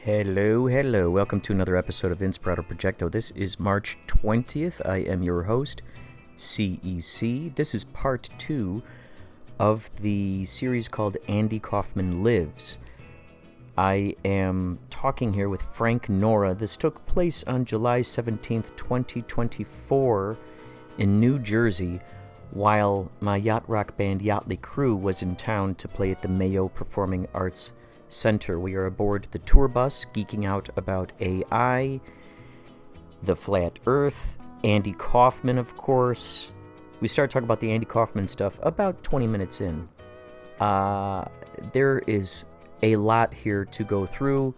Hello, hello. Welcome to another episode of Inspirado Projecto. This is March 20th. I am your host, CEC. This is part 2 of the series called Andy Kaufman Lives. I am talking here with Frank Nora. This took place on July 17th, 2024 in New Jersey, while my yacht rock band Yachtly Crew was in town to play at the Mayo Performing Arts Center. We are aboard the tour bus, geeking out about AI, the flat earth, Andy Kaufman, of course. We started talking about the Andy Kaufman stuff about 20 minutes in. There is a lot here to go through,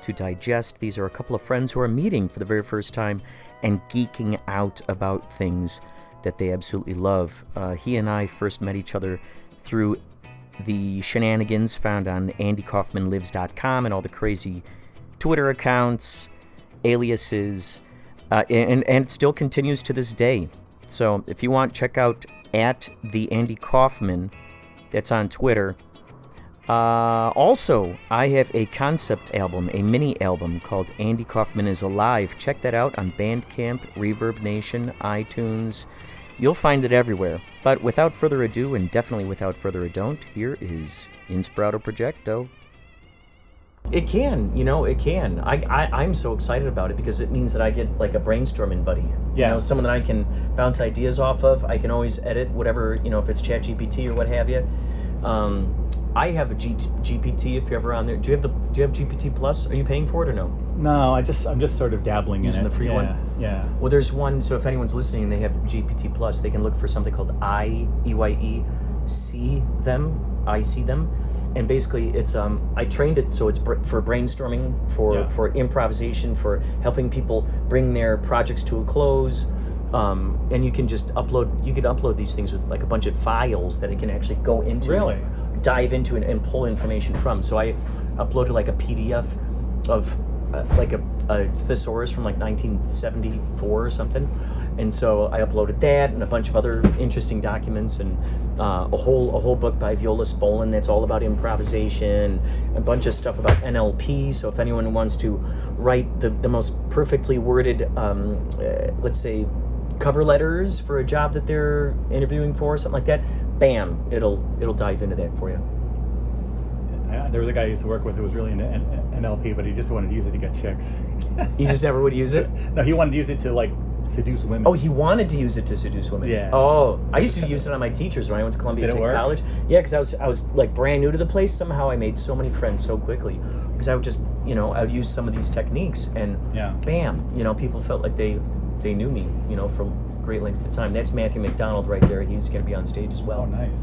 to digest. These are a couple of friends who are meeting for the very first time and geeking out about things that they absolutely love. He and I first met each other through the shenanigans found on andykaufmanlives.com and all the crazy Twitter accounts, aliases, and it still continues to this day. So if you want, check out at the Andy Kaufman. That's on Twitter. Also, I have a concept album, a mini album called Andy Kaufman Is Alive. Check that out on Bandcamp, Reverbnation, iTunes. You'll find it everywhere. But without further ado, and definitely without further ado, here is Inspirado Projecto. It can, it can. I'm so excited about it because it means that I get like a brainstorming buddy. Yeah. Someone that I can bounce ideas off of. I can always edit whatever, if it's ChatGPT or what have you. I have a GPT if you're ever on there. Do you have GPT Plus? Are you paying for it or no? No, I'm just sort of dabbling Using in it. the free one? Yeah. Well, there's one, so if anyone's listening and they have GPT Plus, they can look for something called I see them. And basically it's, I trained it so it's for brainstorming, for improvisation, for helping people bring their projects to a close. And you can just upload these things with like a bunch of files that it can actually go into. Really? Dive into and pull information from. So I uploaded like a PDF of like a thesaurus from like 1974 or something, and so I uploaded that and a bunch of other interesting documents and a whole book by Viola Spolin that's all about improvisation, a bunch of stuff about NLP. So if anyone wants to write the most perfectly worded, let's say, cover letters for a job that they're interviewing for, something like that, bam, it'll dive into that for you. There was a guy I used to work with who was really into NLP, but he just wanted to use it to get chicks. He just never would use it? No, he wanted to use it to like seduce women. Oh, he wanted to use it to seduce women. Yeah. Oh, I used to use it on my teachers when I went to Columbia Tech College. Yeah, because I was like brand new to the place. Somehow I made so many friends so quickly because I would just I would use some of these techniques and bam, people felt like they knew me, for great lengths of time. That's Matthew McDonald right there. He's going to be on stage as well. Oh, nice.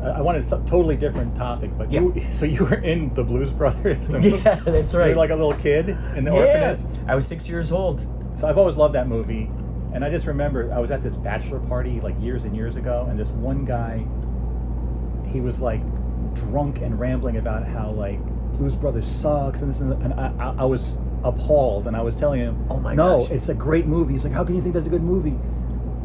I wanted a totally different topic, but you were in the Blues Brothers. Yeah, that's right. You were like a little kid in the orphanage. I was 6 years old. So I've always loved that movie, and I just remember I was at this bachelor party like years and years ago, and this one guy, he was like drunk and rambling about how like Blues Brothers sucks and this and I was appalled, and I was telling him, oh my no, gosh, it's a great movie. He's like, how can you think that's a good movie?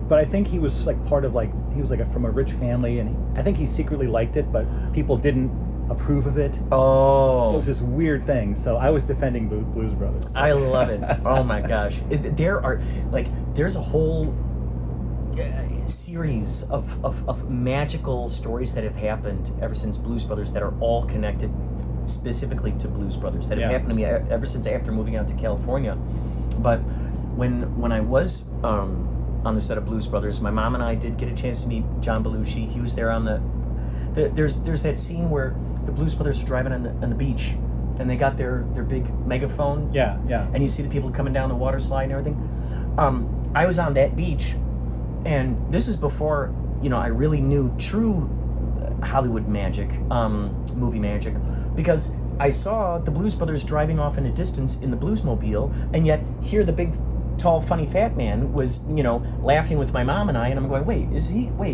But I think he was like part of like, he was like from a rich family, and I think he secretly liked it, but people didn't approve of it. Oh. It was this weird thing. So I was defending Blues Brothers. I love it. Oh my gosh. There's a whole series of magical stories that have happened ever since Blues Brothers that are all connected specifically to Blues Brothers that have happened to me ever since after moving out to California. But when I was on the set of Blues Brothers, my mom and I did get a chance to meet John Belushi. He was there on there's that scene where the Blues Brothers are driving on the beach, and they got their big megaphone. Yeah. And you see the people coming down the water slide and everything. I was on that beach, and this is before I really knew true Hollywood magic, movie magic, because I saw the Blues Brothers driving off in a distance in the Bluesmobile, and yet here the big tall, funny, fat man was, laughing with my mom and I, and I'm going, wait,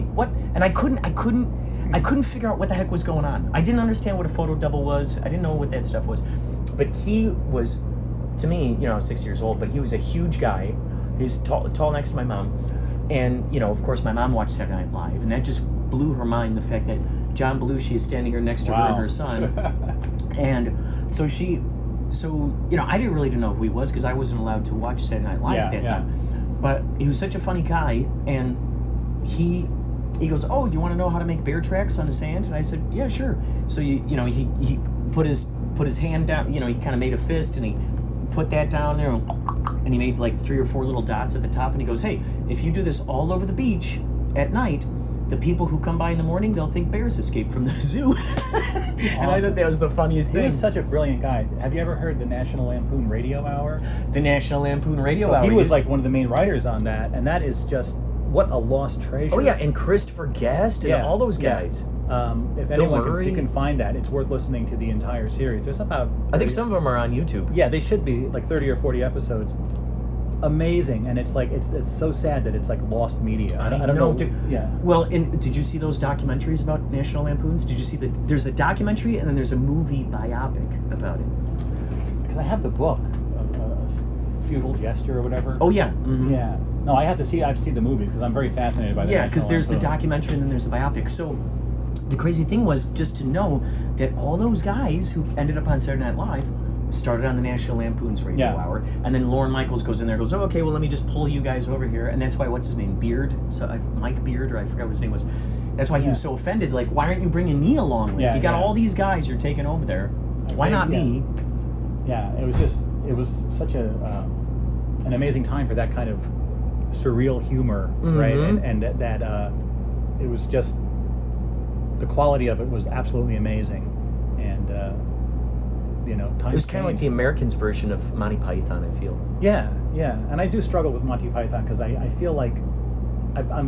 what? And I couldn't figure out what the heck was going on. I didn't understand what a photo double was. I didn't know what that stuff was. But he was, to me, I was 6 years old, but he was a huge guy. He was tall next to my mom. And, of course, my mom watched Saturday Night Live, and that just blew her mind, the fact that John Belushi is standing here next to her and her son. And so she So, I didn't really know who he was because I wasn't allowed to watch Saturday Night Live at that time. But he was such a funny guy, and he goes, "Oh, do you want to know how to make bear tracks on the sand?" And I said, "Yeah, sure." So he put his hand down. He kind of made a fist, and he put that down there, and he made like 3 or 4 little dots at the top. And he goes, "Hey, if you do this all over the beach at night, the people who come by in the morning, they'll think bears escaped from the zoo." And I thought that was the funniest thing. He was such a brilliant guy. Have you ever heard the National Lampoon Radio Hour? The National Lampoon Radio so Hour. He was like one of the main writers on that, and that is just what a lost treasure. Oh yeah, and Christopher Guest and all those guys. If anyone can find that, it's worth listening to the entire series. There's about 30, I think some of them are on YouTube. Yeah, they should be like 30 or 40 episodes. Amazing, and it's like it's so sad that it's like lost media. I don't know. Well, and did you see those documentaries about National Lampoons? Did you see there's a documentary and then there's a movie biopic about it? Because I have the book, a Futile Gesture or whatever. Oh yeah. Mm-hmm. Yeah. No, I have to see the movies because I'm very fascinated by the Yeah, because there's the documentary and then there's the biopic. So the crazy thing was just to know that all those guys who ended up on Saturday Night Live started on the National Lampoon's Radio Hour, and then Lorne Michaels goes in there and goes, "Oh, okay, well, let me just pull you guys over here," and that's why, what's his name, Beard, Mike Beard, or I forgot what his name was. That's why he was so offended. Like, why aren't you bringing me along with? You got all these guys you're taking over there. Why not me? Yeah, it was such an amazing time for that kind of surreal humor, right? And that it was just, the quality of it was absolutely amazing, and it was kind of like the Americans' version of Monty Python, I feel. Yeah, and I do struggle with Monty Python because I feel like I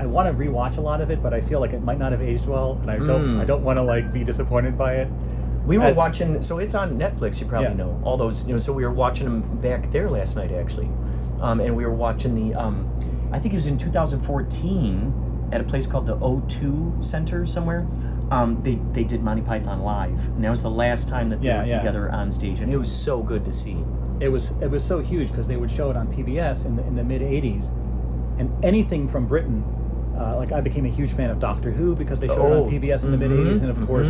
want to rewatch a lot of it, but I feel like it might not have aged well, and I don't want to like be disappointed by it. We were watching, so it's on Netflix. You probably know all those. So we were watching them back there last night, actually, and we were watching the. I think it was in 2014 at a place called the O2 Center somewhere. They did Monty Python live, and that was the last time that they were together on stage, and it was so good to see. It was so huge because they would show it on PBS in the mid '80s, and anything from Britain. Like I became a huge fan of Doctor Who because they showed it on PBS in the mid '80s, and of course,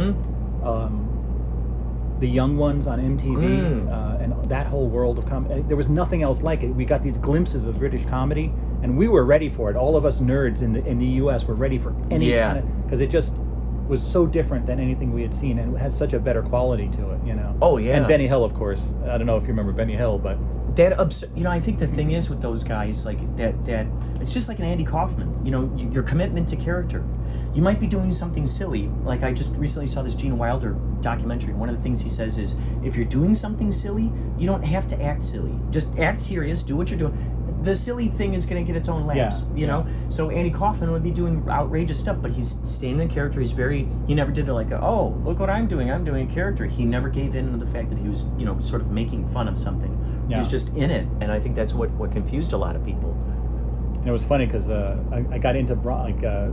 the Young Ones on MTV, and that whole world of comedy. There was nothing else like it. We got these glimpses of British comedy, and we were ready for it. All of us nerds in the US were ready for any kind of, because it just was so different than anything we had seen, and it had such a better quality to it, Oh yeah. And Benny Hill, of course. I don't know if you remember Benny Hill, but that I think the thing is with those guys, like that it's just like an Andy Kaufman. Your commitment to character. You might be doing something silly. Like I just recently saw this Gene Wilder documentary, and one of the things he says is, if you're doing something silly, you don't have to act silly. Just act serious. Do what you're doing. The silly thing is going to get its own laughs, you know? So Andy Kaufman would be doing outrageous stuff, but he's staying in character. He never did it like, oh, look what I'm doing a character. He never gave in to the fact that he was, sort of making fun of something. He was just in it, and I think that's what confused a lot of people. And it was funny because I got into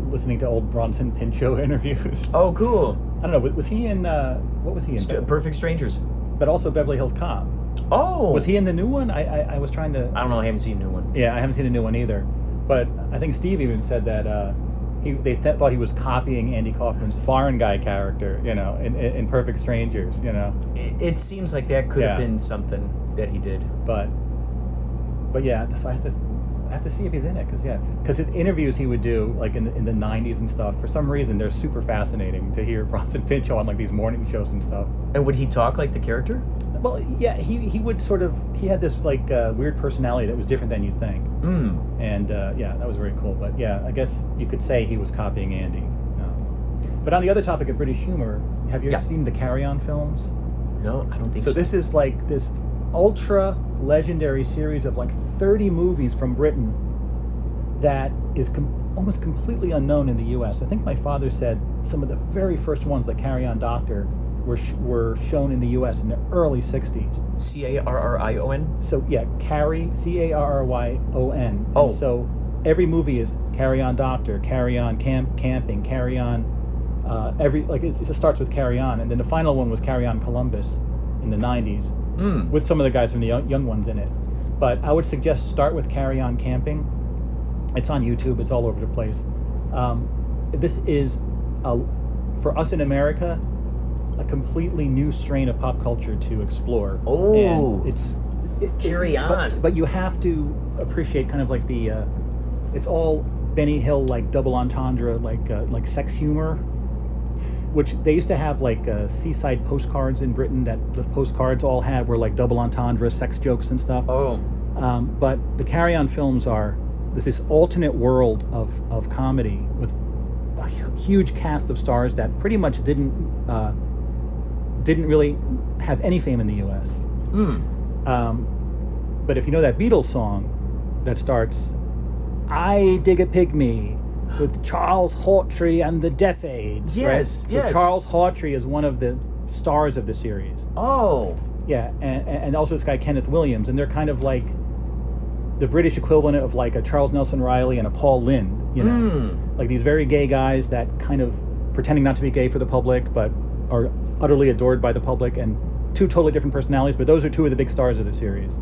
listening to old Bronson Pinchot interviews. Oh, cool. I don't know, was he in, what was he in? Perfect Strangers. But also Beverly Hills Cop. Oh! Was he in the new one? I was trying to... I don't know, I haven't seen the new one. Yeah, I haven't seen the new one either. But I think Steve even said that they thought he was copying Andy Kaufman's foreign guy character, in Perfect Strangers, It seems like that could have been something that he did. But yeah, so I have to see if he's in it, because in interviews he would do, like in the 90s and stuff, for some reason they're super fascinating to hear Bronson Pinchot on like these morning shows and stuff. And would he talk like the character? Well, yeah, he would sort of, he had this like weird personality that was different than you'd think. And that was very cool. But yeah, I guess you could say he was copying Andy. But on the other topic of British humor, have you ever seen the Carry On films? No, I don't think so. So this is like this ultra legendary series of like 30 movies from Britain that is almost completely unknown in the US. I think my father said some of the very first ones, like Carry On Doctor, were shown in the US in the early 60s. Carrion? So yeah, Carryon. Oh. And so every movie is Carry On Doctor, Carry On Camping, Carry On, it just starts with Carry On, and then the final one was Carry On Columbus in the 90s, with some of the guys from the young ones in it. But I would suggest start with Carry On Camping. It's on YouTube. It's all over the place. This is, for us in America, a completely new strain of pop culture to explore. Oh, and carry on. But you have to appreciate kind of like the, it's all Benny Hill like double entendre, like sex humor, which they used to have like seaside postcards in Britain that the postcards all had were like double entendre sex jokes and stuff. Oh. But the Carry On films are this alternate world of comedy with a huge cast of stars that pretty much didn't really have any fame in the U.S. But if you know that Beatles song that starts, "I dig a pygmy," with Charles Hawtrey and the Death Aids. Yes, right? yes. So Charles Hawtrey is one of the stars of the series. Oh. Yeah, and also this guy Kenneth Williams, and they're kind of like the British equivalent of like a Charles Nelson Riley and a Paul Lynde, you know, like these very gay guys that kind of pretending not to be gay for the public, but are utterly adored by the public, and two totally different personalities. But those are two of the big stars of the series.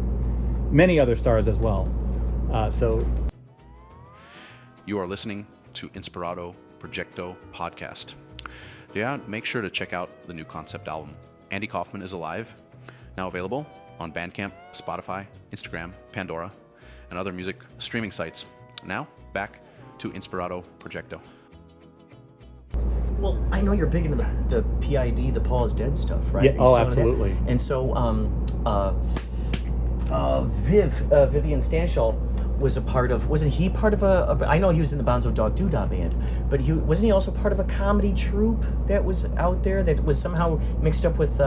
Many other stars as well. So you are listening to Inspirado Projecto podcast. Yeah, make sure to check out the new concept album, Andy Kaufman Is Alive, now available on Bandcamp, Spotify, Instagram, Pandora, and other music streaming sites. Now, back to Inspirado Projecto. Well, I know you're big into the PID, the Paul Is Dead stuff, right? yeah, oh, absolutely. And so, Vivian Stanshall was a part of, wasn't he part of I know he was in the Bonzo Dog Doodah band, but wasn't he also part of a comedy troupe that was out there that was somehow mixed up with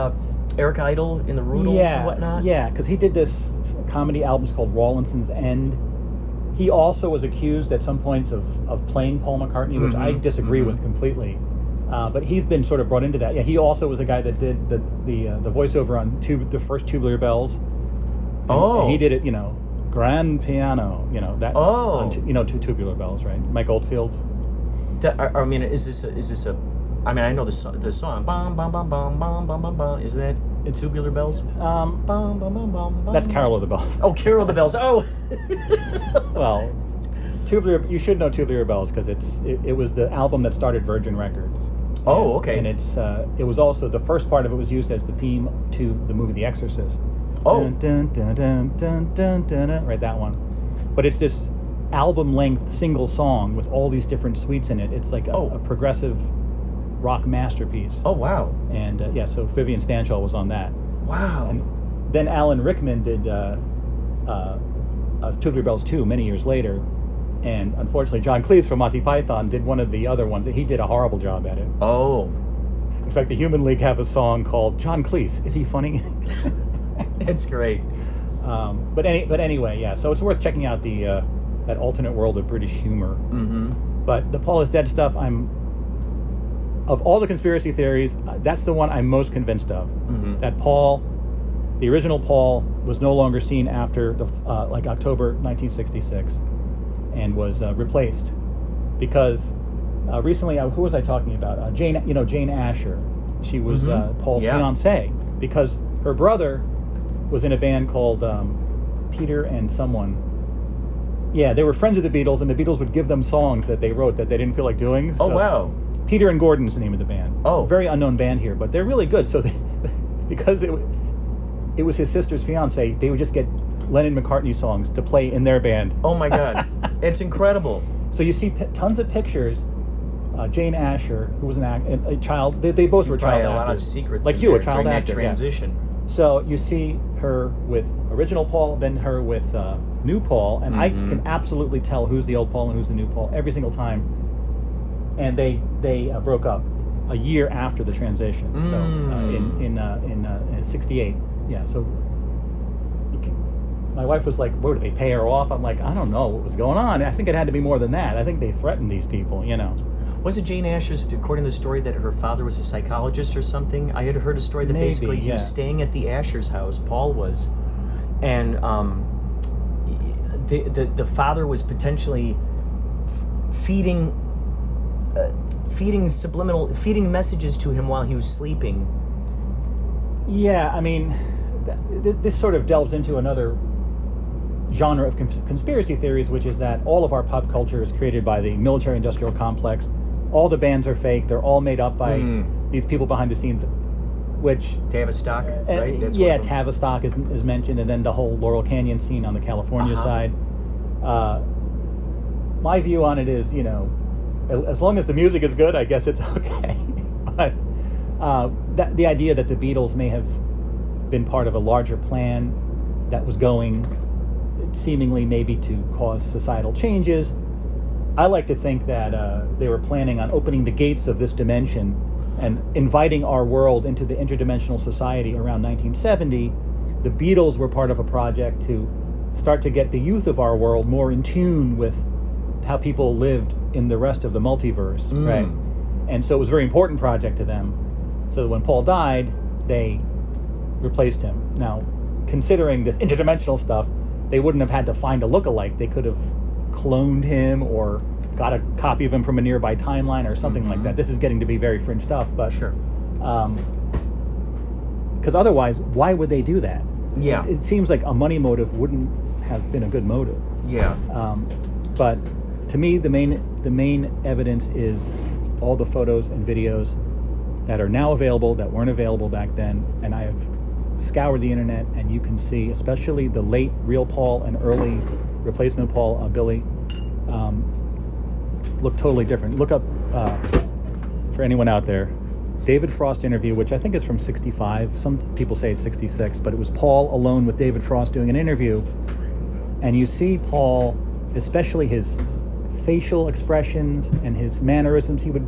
Eric Idle in the Rudels and whatnot? Yeah, because he did this comedy albums called Rawlinson's End. He also was accused at some points of playing Paul McCartney, which I disagree with completely. But he's been sort of brought into that. Yeah, he also was the guy that did the voiceover on the first Tubular Bells. And he did it, grand piano, that. On, two Tubular Bells, right? Mike Oldfield. I mean, is this a? I mean, I know the song. Bum bum bum bum bum bum bum bum. Is that it's Tubular Bells? Bum bum bum bum bum. That's Carol of the Bells. Oh, Carol of the Bells. Oh. Well, you should know Tubular Bells because it was the album that started Virgin Records. Oh, okay. And it was also the first part of it was used as the theme to the movie The Exorcist. Oh. Dun, dun, dun, dun, dun, dun, dun, right, that one. But it's this album-length single song with all these different suites in it. It's like a progressive rock masterpiece. Oh, wow. And so Vivian Stanshall was on that. Wow. And then Alan Rickman did Tubular Bells 2 many years later. And unfortunately, John Cleese from Monty Python did one of the other ones. He did a horrible job at it. Oh. In fact, the Human League have a song called John Cleese. Is he funny? It's great. But anyway, yeah. So it's worth checking out the that alternate world of British humor. Mm-hmm. But the Paul Is Dead stuff, of all the conspiracy theories, that's the one I'm most convinced of. Mm-hmm. That Paul, the original Paul, was no longer seen after October 1966, and was replaced because recently, who was I talking about? Jane Asher. She was Paul's fiancée because her brother was in a band called Peter and someone. Yeah, they were friends of the Beatles, and the Beatles would give them songs that they wrote that they didn't feel like doing. Oh, wow. Peter and Gordon's the name of the band. Oh. Very unknown band here, but they're really good. So because it was his sister's fiancé, they would just get Lennon-McCartney songs to play in their band. Oh, my God. It's incredible. So you see tons of pictures. Jane Asher, who was a child, they both were child actors. A lot of secrets. Like you, a child actor. That transition. Yeah. So you see her with original Paul, then her with new Paul, and I can absolutely tell who's the old Paul and who's the new Paul every single time. And they broke up a year after the transition. So in '68, yeah. So my wife was like, "What, did they pay her off?" I'm like, "I don't know what was going on. I think it had to be more than that. I think they threatened these people, Was it Jane Asher's, according to the story, that her father was a psychologist or something? I had heard a story that basically he was staying at the Asher's house, Paul was, and the father was potentially feeding messages to him while he was sleeping. Yeah, I mean, this sort of delves into another genre of conspiracy theories, which is that all of our pop culture is created by the military-industrial complex. All the bands are fake. They're all made up by these people behind the scenes. which Tavistock, right? That's yeah, one of them. Tavistock is mentioned, and then the whole Laurel Canyon scene on the California side. My view on it is, as long as the music is good, I guess it's okay. But the idea that the Beatles may have been part of a larger plan that was going seemingly maybe to cause societal changes, I like to think that they were planning on opening the gates of this dimension and inviting our world into the interdimensional society around 1970. The Beatles were part of a project to start to get the youth of our world more in tune with how people lived in the rest of the multiverse, right? And so it was a very important project to them. So when Paul died, they replaced him. Now, considering this interdimensional stuff, they wouldn't have had to find a lookalike. They could have cloned him or got a copy of him from a nearby timeline or something like that. This is getting to be very fringe stuff, but Sure. Because otherwise, why would they do that? Yeah. It seems like a money motive wouldn't have been a good motive. Yeah. But to me, the main evidence is all the photos and videos that are now available that weren't available back then, and I have scoured the internet, and you can see, especially the late real Paul and early replacement Paul, Billy, look totally different. Look up, for anyone out there, David Frost interview, which I think is from 65. Some people say it's 66, but it was Paul alone with David Frost doing an interview. And you see Paul, especially his facial expressions and his mannerisms. He would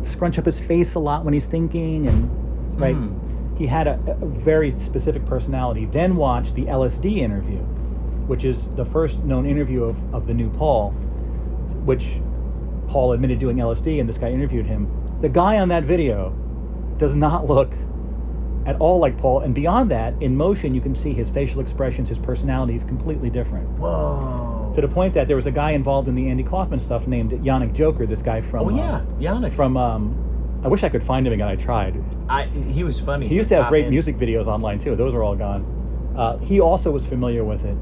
scrunch up his face a lot when he's thinking, and right. He had a very specific personality. Then watch the LSD interview, which is the first known interview of the new Paul, which Paul admitted doing LSD, and this guy interviewed him. The guy on that video does not look at all like Paul, and beyond that, in motion, you can see his facial expressions, his personality is completely different. Whoa. To the point that there was a guy involved in the Andy Kaufman stuff named Yannick Joker, this guy from... Yannick. From, I wish I could find him again, I tried. He was funny. He used to have great music videos online, too. Those are all gone. He also was familiar with it.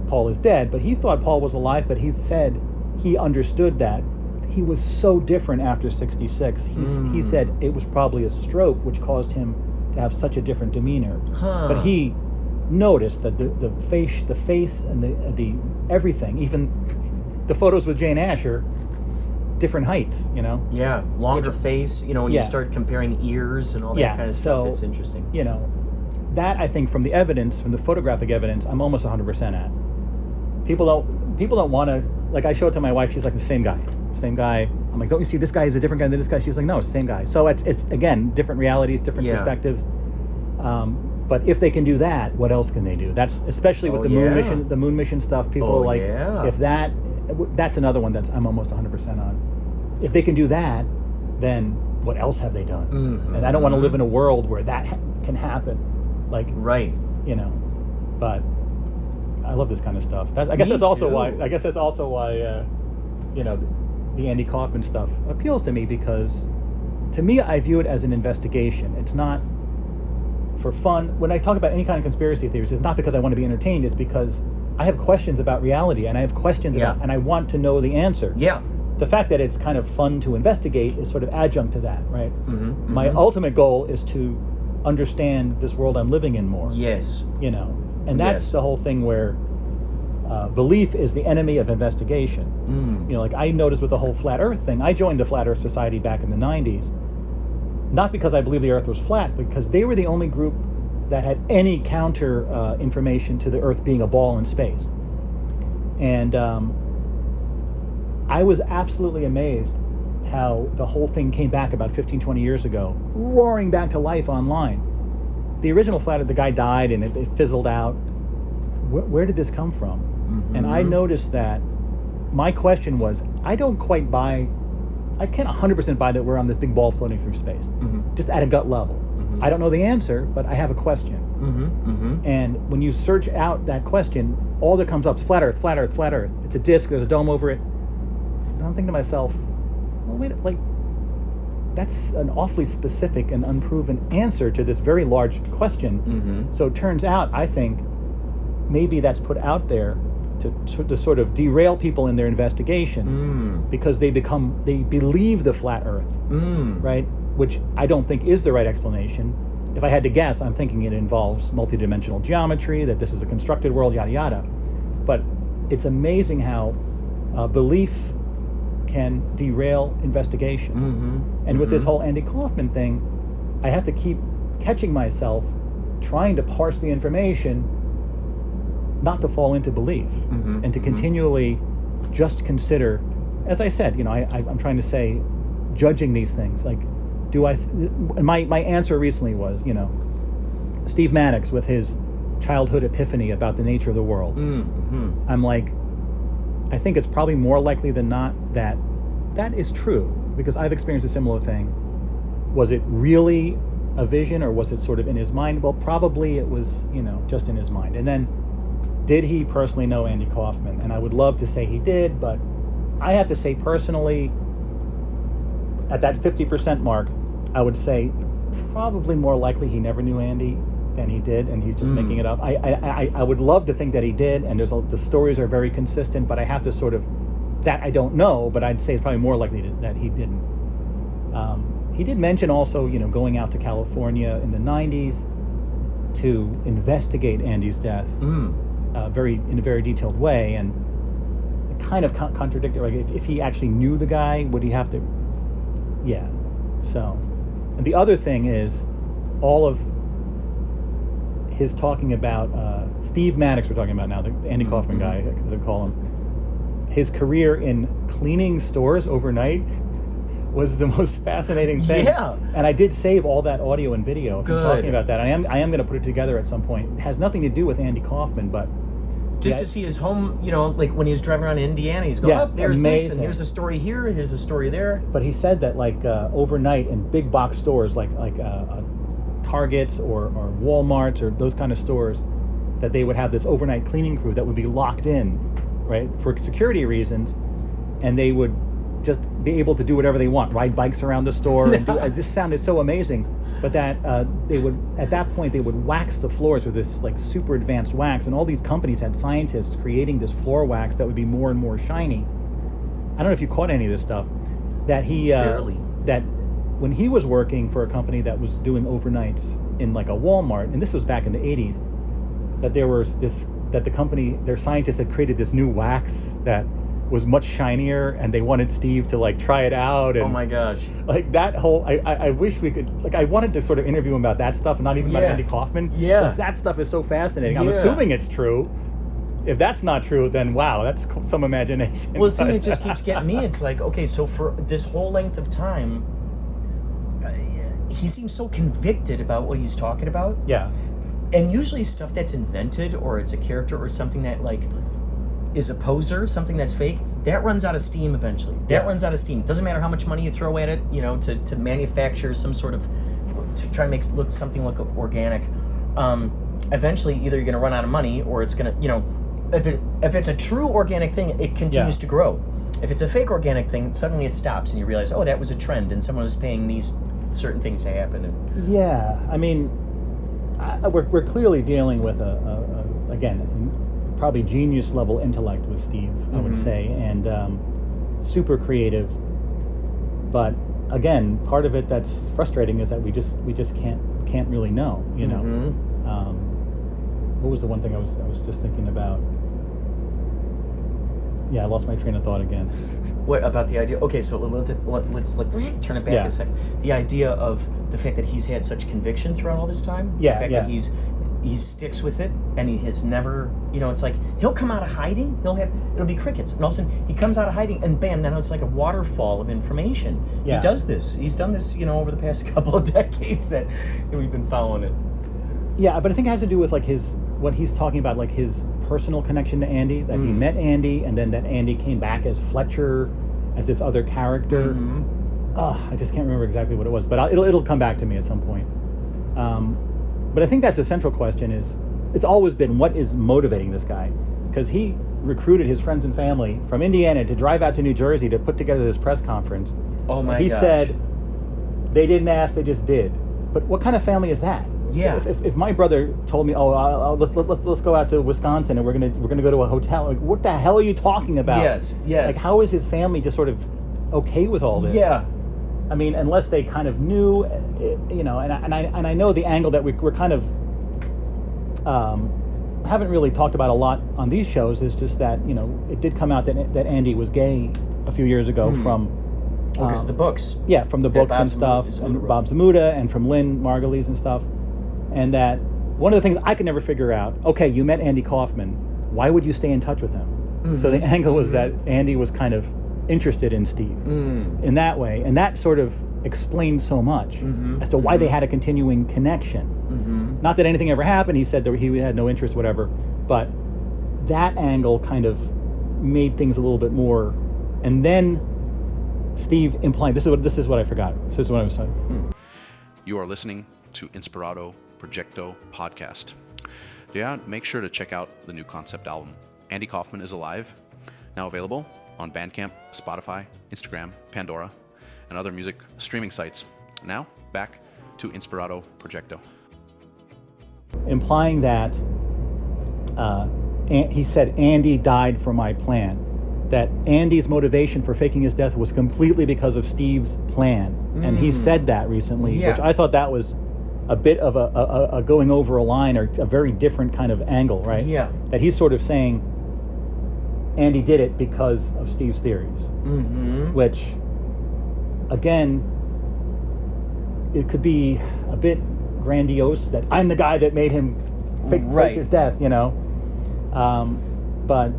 Paul is dead, but he thought Paul was alive, but he said he understood that. He was so different after 66. He said it was probably a stroke which caused him to have such a different demeanor. But he noticed that the face and the everything, even the photos with Jane Asher, different heights, Yeah, longer face, when you start comparing ears and all that kind of stuff, it's interesting. That I think from the evidence, from the photographic evidence, I'm almost 100% at. People don't want to, like, I show it to my wife, she's like, the same guy. I'm like, don't you see this guy is a different guy than this guy? She's like, no, it's the same guy. So it's again, different realities, different perspectives. But if they can do that, what else can they do? That's especially with the moon mission stuff. People are like, if that's another one I'm almost 100% on. If they can do that, then what else have they done? And I don't want to live in a world where that can happen. Like, right. But I love this kind of stuff. I guess that's also why the Andy Kaufman stuff appeals to me, because to me, I view it as an investigation. It's not for fun. When I talk about any kind of conspiracy theories, it's not because I want to be entertained. It's because I have questions about reality, and I have questions about, and I want to know the answer. Yeah. The fact that it's kind of fun to investigate is sort of adjunct to that, right? My ultimate goal is to understand this world I'm living in more. Yes. And that's the whole thing where belief is the enemy of investigation. Like I noticed with the whole flat Earth thing, I joined the Flat Earth Society back in the 90s, not because I believed the Earth was flat, but because they were the only group that had any counter information to the Earth being a ball in space. And I was absolutely amazed how the whole thing came back about 15, 20 years ago, roaring back to life online. The original Flat Earth, the guy died and it fizzled out. Where did this come from? And I noticed that my question was, I don't quite buy, I can't 100% buy that we're on this big ball floating through space, just at a gut level. I don't know the answer, but I have a question. And when you search out that question, all that comes up is flat Earth, flat Earth, flat Earth. It's a disc, there's a dome over it. And I'm thinking to myself, well, wait, like, that's an awfully specific and unproven answer to this very large question. So it turns out, I think, maybe that's put out there to sort of derail people in their investigation because they believe the flat Earth, right? Which I don't think is the right explanation. if I had to guess, I'm thinking it involves multidimensional geometry, that this is a constructed world, yada yada. But it's amazing how belief can derail investigation. And with this whole Andy Kaufman thing, I have to keep catching myself trying to parse the information, not to fall into belief, and to continually just consider, as I said, I'm trying to say, judging these things. Like, my answer recently was, Steve Maddox with his childhood epiphany about the nature of the world. I'm like, I think it's probably more likely than not that is true, because I've experienced a similar thing. Was it really a vision, or was it sort of in his mind? Well, probably it was, just in his mind. And then, did he personally know Andy Kaufman? And I would love to say he did, but I have to say personally, at that 50% mark, I would say probably more likely he never knew Andy than he did, and he's just making it up. I would love to think that he did, and the stories are very consistent, but I have to sort of, that I don't know, but I'd say it's probably more likely that he didn't. He did mention also, going out to California in the 90s to investigate Andy's death in a very detailed way, and it kind of contradicted. Like, if he actually knew the guy, would he have to? Yeah. So, and the other thing is, all of his talking about Steve Maddox, we're talking about now, the Andy Kaufman guy, as they call him. His career in cleaning stores overnight was the most fascinating thing. Yeah. And I did save all that audio and video from Good. talking about that. I am going to put it together at some point. It has nothing to do with Andy Kaufman, but just to see his home, like when he was driving around Indiana, he's going, there's amazing. this, and here's a story here, here's a story there. But he said that overnight in big box stores like Targets or Walmarts or those kind of stores, that they would have this overnight cleaning crew that would be locked in, right, for security reasons, and they would just be able to do whatever they want, ride bikes around the store, and it just sounded so amazing. But that they would, at that point, they would wax the floors with this super advanced wax, and all these companies had scientists creating this floor wax that would be more and more shiny. I don't know if you caught any of this stuff. That he Barely. That when he was working for a company that was doing overnights in like a Walmart, and this was back in the 80s, that the company, their scientists had created this new wax that was much shinier, and they wanted Steve to try it out. And Oh my gosh. that whole, I wish we could, I wanted to sort of interview him about that stuff, and not even about Andy Kaufman. Yeah. Because that stuff is so fascinating. I'm assuming it's true. If that's not true, then wow, that's some imagination. Well, the thing that just keeps getting me, it's like, okay, so for this whole length of time, he seems so convicted about what he's talking about. Yeah. And usually stuff that's invented, or it's a character, or something that is a poser, something that's fake, that runs out of steam eventually. That runs out of steam. Doesn't matter how much money you throw at it, to manufacture some sort of, to try and make something look organic. Eventually, either you're going to run out of money, or it's going to, if it's a true organic thing, it continues to grow. If it's a fake organic thing, suddenly it stops, and you realize, oh, that was a trend, and someone was paying these certain things to happen. And, yeah, I mean, we're clearly dealing with again, probably genius level intellect with Steve, I would say, and super creative. But again, part of it that's frustrating is that we just can't really know. What was the one thing I was just thinking about? Yeah, I lost my train of thought again. What about the idea? Okay, so let's turn it back a second. The idea of the fact that he's had such conviction throughout all this time. Yeah, the fact that he sticks with it, and he has never, it's like he'll come out of hiding. It'll be crickets, and all of a sudden he comes out of hiding, and bam! Now it's like a waterfall of information. Yeah. He does this. He's done this, over the past couple of decades that we've been following it. Yeah, but I think it has to do with what he's talking about, his personal connection to Andy, that he met Andy, and then that Andy came back as Fletcher, as this other character. I just can't remember exactly what it was, but it'll come back to me at some point. But I think that's the central question it's always been, what is motivating this guy? Because he recruited his friends and family from Indiana to drive out to New Jersey to put together this press conference. Oh my gosh. He said, they didn't ask, they just did. But what kind of family is that? Yeah. If my brother told me, let's go out to Wisconsin and we're gonna go to a hotel, what the hell are you talking about? Yes. How is his family just sort of okay with all this? Yeah. I mean, unless they kind of knew, you know, and I know the angle that we're kind of haven't really talked about a lot on these shows is just that, you know, it did come out that Andy was gay a few years ago from because the books. Yeah, from the books Bob and stuff, Zamuda and wrote. Bob Zamuda, and from Lynn Margulies and stuff, and that one of the things I could never figure out. Okay, you met Andy Kaufman. Why would you stay in touch with him? So the angle was that Andy was kind of interested in Steve in that way, and that sort of explained so much as to why they had a continuing connection. Not that anything ever happened. He said that he had no interest, whatever, but that angle kind of made things a little bit more. And then Steve implying this is what I forgot. This is what I was saying. You are listening to Inspirado Projecto podcast. Yeah, make sure to check out the new concept album, Andy Kaufman Is Alive, now available on Bandcamp, Spotify, Instagram, Pandora, and other music streaming sites. Now, back to Inspirado Projecto. Implying that he said Andy died for my plan. That Andy's motivation for faking his death was completely because of Steve's plan. And he said that recently, which I thought that was a bit of a going over a line, or a very different kind of angle, right? Yeah. That he's sort of saying Andy did it because of Steve's theories. Which, again, it could be a bit grandiose that I'm the guy that made him fake his death, you know? But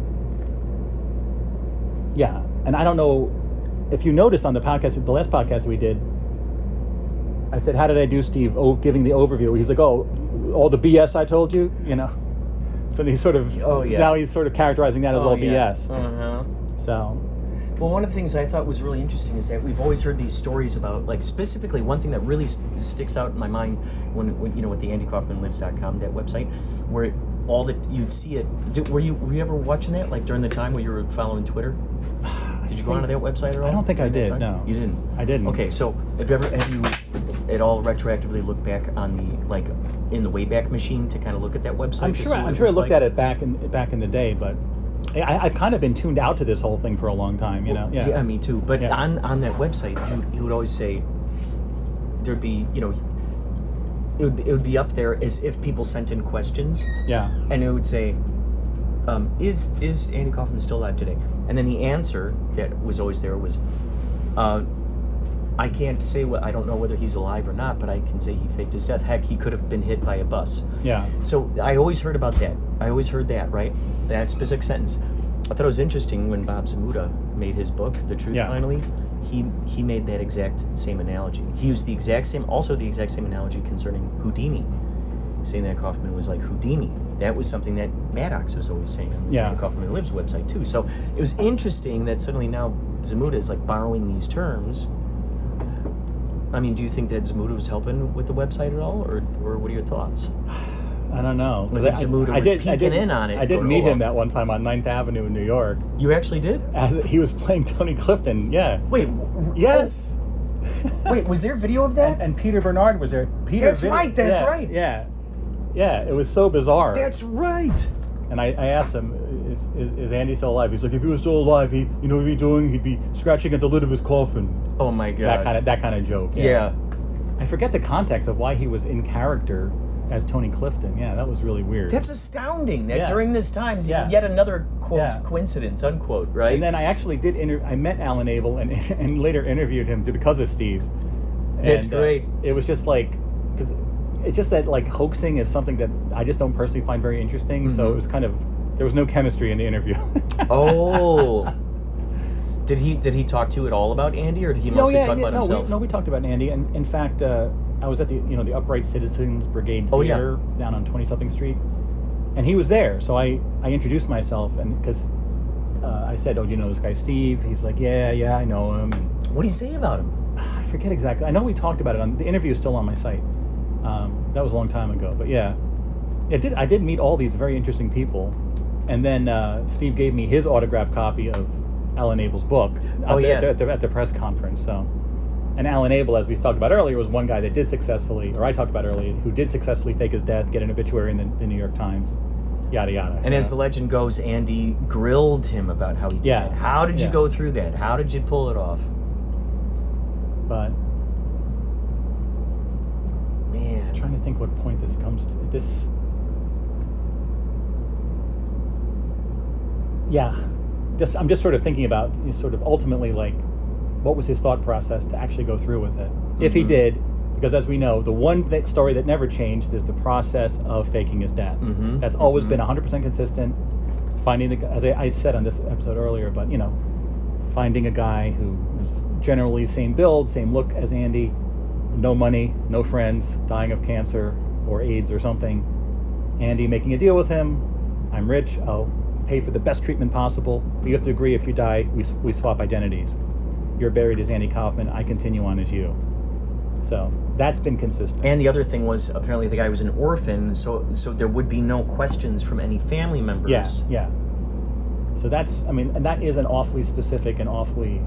yeah, and I don't know if you noticed on the podcast, the last podcast we did, I said, how did I do, Steve? Giving the overview. He's like, oh, all the BS I told you, you know? So he's sort of, now he's sort of characterizing that as all BS. So. Well, one of the things I thought was really interesting is that we've always heard these stories about, like, specifically one thing that really sticks out in my mind when you know, with the andykaufmanlives.com, that website, where all that you'd see it. Were you ever watching that, like, during the time when you were following Twitter? Did you go onto that website at all? I don't think I did. No, you didn't. I didn't. Okay, so have you at all retroactively looked back on the, like, in the Wayback Machine to kind of look at that website? I'm sure I looked at it back in the day, but I've kind of been tuned out to this whole thing for a long time, you know. Yeah, me too. But on that website, he would always say there'd be, you know, it would be up there as if people sent in questions. Yeah. And it would say, is Andy Kaufman still alive today? And then the answer that was always there was, I can't say I don't know whether he's alive or not, but I can say he faked his death. Heck, he could have been hit by a bus. Yeah. So I always heard about that. I always heard that, right? That specific sentence. I thought it was interesting when Bob Zamuda made his book, The Truth, finally. He made that exact same analogy. He used the exact same analogy concerning Houdini, saying that Kaufman was like Houdini. That was something that Maddox was always saying on the Kaufman Lives website too. So it was interesting that suddenly now Zamuda is like borrowing these terms. I mean, do you think that Zamuda was helping with the website at all, or what are your thoughts? I don't know. I think Zamuda was peeking in on it. I did meet him that one time on 9th Avenue in New York. You actually did? As he was playing Tony Clifton, yeah. Wait. Yes. Wait, was there video of that? And Peter Bernard was there. That's right. Yeah. Yeah, it was so bizarre. That's right. And I asked him, is Andy still alive? He's like, if he was still alive, he'd be doing? He'd be scratching at the lid of his coffin. Oh my God. That kind of joke. Yeah. I forget the context of why he was in character as Tony Clifton. Yeah, that was really weird. That's astounding. That during this time, yet another quote coincidence unquote, right? And then I actually I met Alan Abel and later interviewed him because of Steve. That's great. It was just like, because it's just that like hoaxing is something that I just don't personally find very interesting. So it was kind of, there was no chemistry in the interview. Oh. Did he talk to you at all about Andy, or did he mostly talk about himself? We talked about Andy, and in fact, I was at the Upright Citizens Brigade Theater down on 20-something Street, and he was there. So I introduced myself, and because I said, "Oh, you know this guy Steve?" He's like, "Yeah, I know him." And what did he say about him? I forget exactly. I know we talked about it. The interview is still on my site. That was a long time ago, but I did meet all these very interesting people, and then Steve gave me his autographed copy of Alan Abel's book at the press conference. So, and Alan Abel, as we talked about earlier, was one guy that did successfully, or I talked about earlier, who did successfully fake his death, get an obituary in the New York Times, yada yada. And as the legend goes, Andy grilled him about how he did it. How did you go through that? How did you pull it off? But Man. I'm trying to think what point this comes to. This. Yeah. I'm just sort of thinking about sort of ultimately like what was his thought process to actually go through with it. If he did, because as we know, the one story that never changed is the process of faking his death. That's always been 100% consistent. Finding as I said on this episode earlier, but finding a guy who was generally same build, same look as Andy, no money, no friends, dying of cancer or AIDS or something. Andy making a deal with him. I'm rich. I'll pay for the best treatment possible. But you have to agree if you die, we swap identities. You're buried as Andy Kaufman. I continue on as you. So that's been consistent. And the other thing was apparently the guy was an orphan, so there would be no questions from any family members. Yeah. So that's, and that is an awfully specific and awfully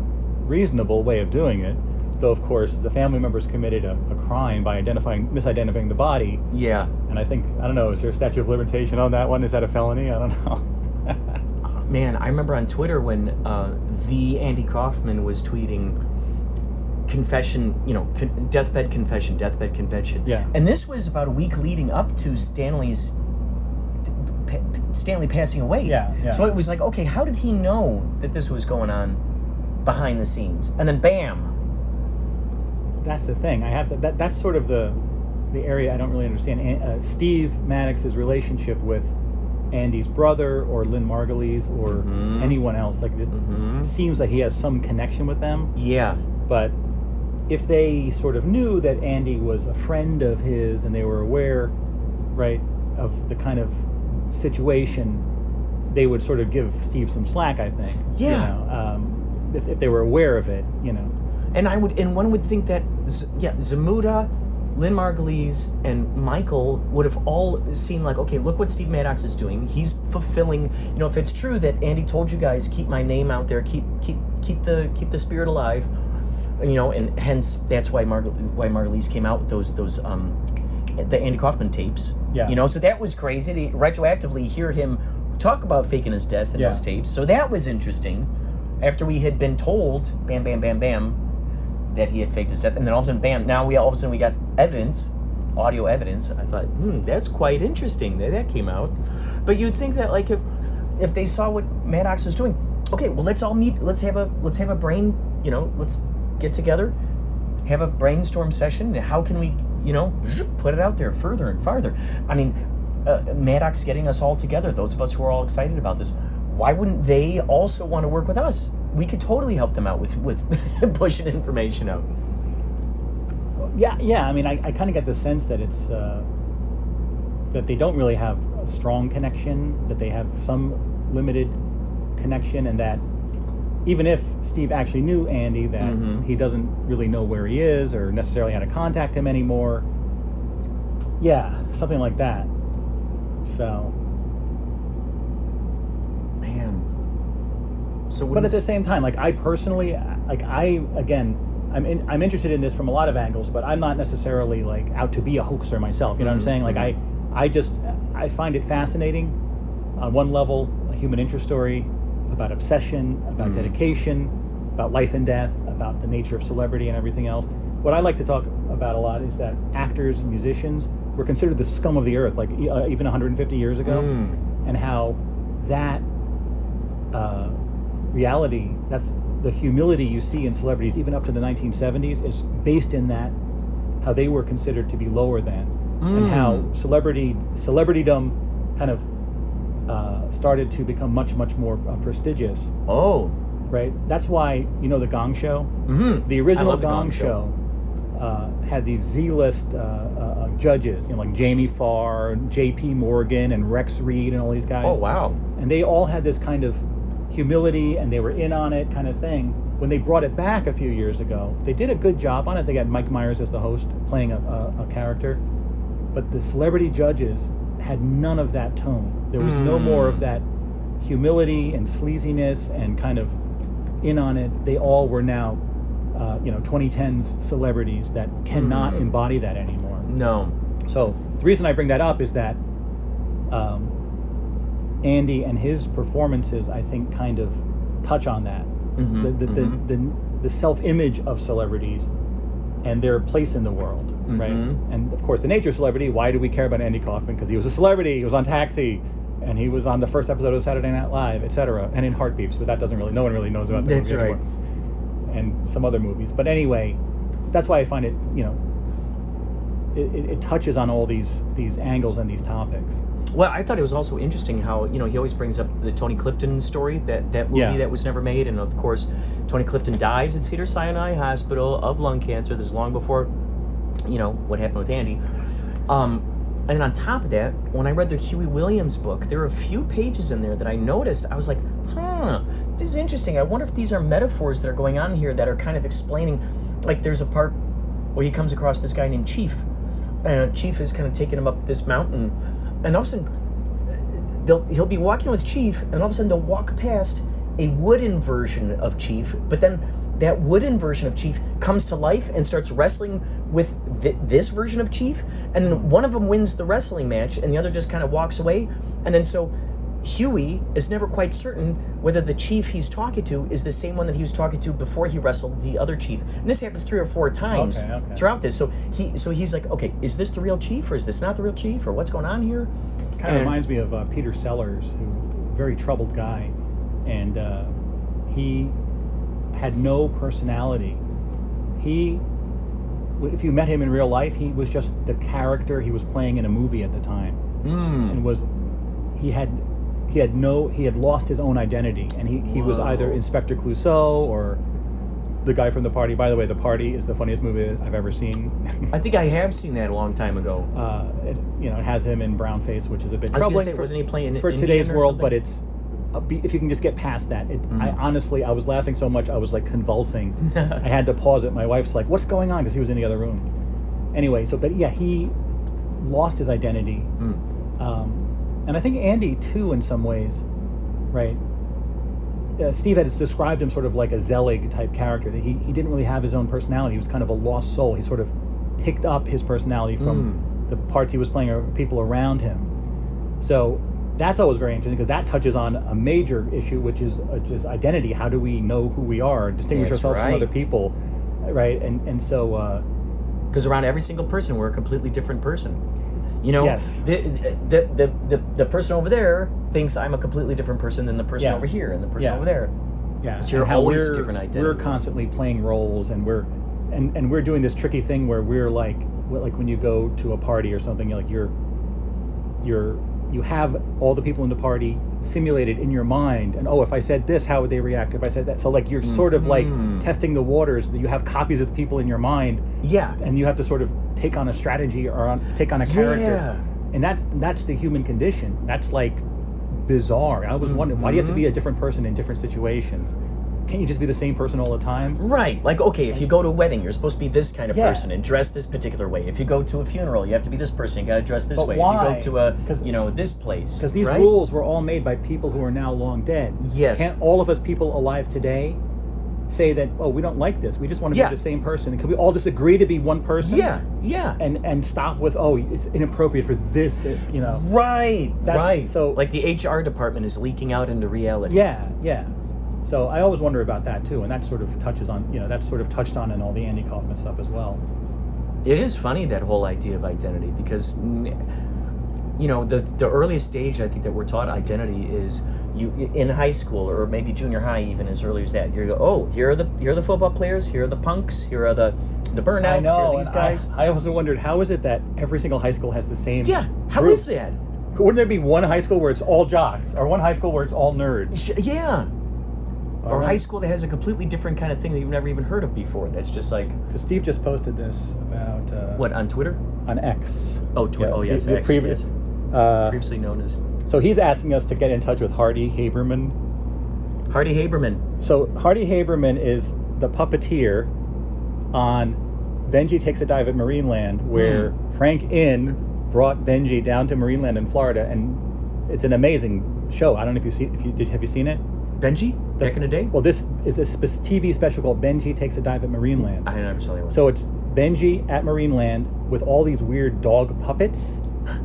reasonable way of doing it. Though, of course, the family members committed a crime by misidentifying the body. Yeah. And I don't know, is there a statute of limitation on that one? Is that a felony? I don't know. Man, I remember on Twitter when the Andy Kaufman was tweeting confession, deathbed confession. Yeah. And this was about a week leading up to Stanley passing away. Yeah. So it was like, okay, how did he know that this was going on behind the scenes? And then bam. That's the thing. That's sort of the area I don't really understand. Steve Maddox's relationship with Andy's brother or Lynn Margulies or anyone else. Like it seems like he has some connection with them. Yeah. But if they sort of knew that Andy was a friend of his and they were aware, right, of the kind of situation, they would sort of give Steve some slack, I think. Yeah. If they were aware of it, And one would think that, Zamuda, Lynn Margulies, and Michael would have all seen like, okay, look what Steve Maddox is doing. He's fulfilling, if it's true that Andy told you guys, keep my name out there, keep the spirit alive, and hence that's why Margulies came out with those the Andy Kaufman tapes. Yeah. So that was crazy to retroactively hear him talk about faking his death in those tapes. So that was interesting. After we had been told, bam, bam, bam, bam, that he had faked his death, and then all of a sudden, bam! Now all of a sudden we got evidence, audio evidence. I thought, that's quite interesting that came out. But you'd think that like if they saw what Maddox was doing, okay, well let's all meet. Let's have a brain. Let's get together, have a brainstorm session. How can we, put it out there further and farther? I mean, Maddox getting us all together. Those of us who are all excited about this. Why wouldn't they also want to work with us? We could totally help them out with pushing information out. Yeah. I kind of get the sense that it's that they don't really have a strong connection, that they have some limited connection, and that even if Steve actually knew Andy, that he doesn't really know where he is or necessarily how to contact him anymore. Yeah, something like that. So. But at the same time, like I personally, I'm interested in this from a lot of angles, but I'm not necessarily like out to be a hoaxer myself. You know what I'm saying? Like I find it fascinating on one level, a human interest story about obsession, about dedication, about life and death, about the nature of celebrity and everything else. What I like to talk about a lot is that actors and musicians were considered the scum of the earth, like even 150 years ago, and how that reality, that's the humility you see in celebrities even up to the 1970s, is based in that how they were considered to be lower than, and how celebritydom kind of started to become much more prestigious. Right, that's why the Gong Show, the original Gong Show had these Z-list judges, like Jamie Farr, J.P. Morgan, and Rex Reed, and all these guys. Oh wow! And they all had this kind of humility, and they were in on it kind of thing. When they brought it back a few years ago, they did a good job on it. They got Mike Myers as the host, playing a character, but the celebrity judges had none of that tone. There was no more of that humility and sleaziness and kind of in on it. They all were now 2010s celebrities that cannot embody that anymore. No. So the reason I bring that up is that Andy and his performances, I think, kind of touch on that. The self-image of celebrities and their place in the world, right? And of course, the nature of celebrity. Why do we care about Andy Kaufman? Because he was a celebrity. He was on Taxi, and he was on the first episode of Saturday Night Live, etc. And in Heartbeats, but no one really knows about that. That's movie right. anymore. And some other movies. But anyway, that's why I find it, it touches on all these angles and these topics. Well, I thought it was also interesting how, he always brings up the Tony Clifton story, that movie that was never made. And of course, Tony Clifton dies at Cedars-Sinai Hospital of lung cancer. This is long before, what happened with Andy. And on top of that, when I read the Huey Williams book, there were a few pages in there that I noticed. I was like, this is interesting. I wonder if these are metaphors that are going on here that are kind of explaining, like there's a part where he comes across this guy named Chief. And Chief is kind of taking him up this mountain. And all of a sudden, he'll be walking with Chief, and all of a sudden they'll walk past a wooden version of Chief, but then that wooden version of Chief comes to life and starts wrestling with this version of Chief, and then one of them wins the wrestling match, and the other just kind of walks away. And then so Huey is never quite certain whether the Chief he's talking to is the same one that he was talking to before he wrestled the other Chief. And this happens 3 or 4 times throughout this. So he's like, okay, is this the real Chief, or is this not the real Chief, or what's going on here? Kind of reminds me of Peter Sellers, who very troubled guy, and he had no personality. If you met him in real life, he was just the character he was playing in a movie at the time, and he had lost his own identity, and he was either Inspector Clouseau or the guy from The Party. By the way, The Party is the funniest movie I've ever seen. I think I have seen that a long time ago. It has him in brownface, which is a bit I was troubling. say, wasn't he playing for Indian today's or world? something? But it's if you can just get past that. I was laughing so much I was like convulsing. I had to pause it. My wife's like, "What's going on?" Because he was in the other room. Anyway, he lost his identity, and I think Andy too, in some ways, right? Steve had described him sort of like a Zelig type character. That he didn't really have his own personality. He was kind of a lost soul. He sort of picked up his personality from the parts he was playing or people around him. So that's always very interesting, because that touches on a major issue, which is just identity. How do we know who we are, distinguish ourselves from other people, right? And so because around every single person, we're a completely different person. Yes. The person over there thinks I'm a completely different person than the person over here, and the person over there. Yeah. So you're always a different identity. We're constantly playing roles, and we're doing this tricky thing where we're like when you go to a party or something, you have all the people in the party simulated in your mind, and if I said this, how would they react if I said that? So like you're sort of like testing the waters. That you have copies of the people in your mind, and you have to sort of take on a strategy or take on a character, and that's the human condition. That's like bizarre. I was wondering, why do you have to be a different person in different situations? Can't you just be the same person all the time? Right. Like, okay, if you go to a wedding, you're supposed to be this kind of person and dress this particular way. If you go to a funeral, you have to be this person. You got to dress this way. Why? If you go to this place. Because these rules were all made by people who are now long dead. Yes. Can't all of us people alive today say that, we don't like this. We just want to be the same person. And can we all just agree to be one person? Yeah. And stop with, it's inappropriate for this, Right. Right. So like the HR department is leaking out into reality. Yeah. So I always wonder about that too, and that sort of touches on, that's sort of touched on in all the Andy Kaufman stuff as well. It is funny, that whole idea of identity, because the earliest stage I think that we're taught identity is you in high school, or maybe junior high, even as early as that. You go, here are the football players, here are the punks, here are the burnouts, I know, here are these guys. I also wondered, how is it that every single high school has the same how group? is that? Wouldn't there be one high school where it's all jocks, or one high school where it's all nerds? Or high school that has a completely different kind of thing that you've never even heard of before. That's just like... Because Steve just posted this about... what, on Twitter? On X. Oh, Twitter. Yes, X. Yes. Previously known as... So he's asking us to get in touch with Hardy Haberman. Hardy Haberman. So Hardy Haberman is the puppeteer on Benji Takes a Dive at Marineland, where Frank Inn brought Benji down to Marineland in Florida, and it's an amazing show. I don't know if have you seen it? Benji? Back in the day? Well, this is a TV special called Benji Takes a Dive at Marineland. I never saw that one. So it's Benji at Marineland with all these weird dog puppets,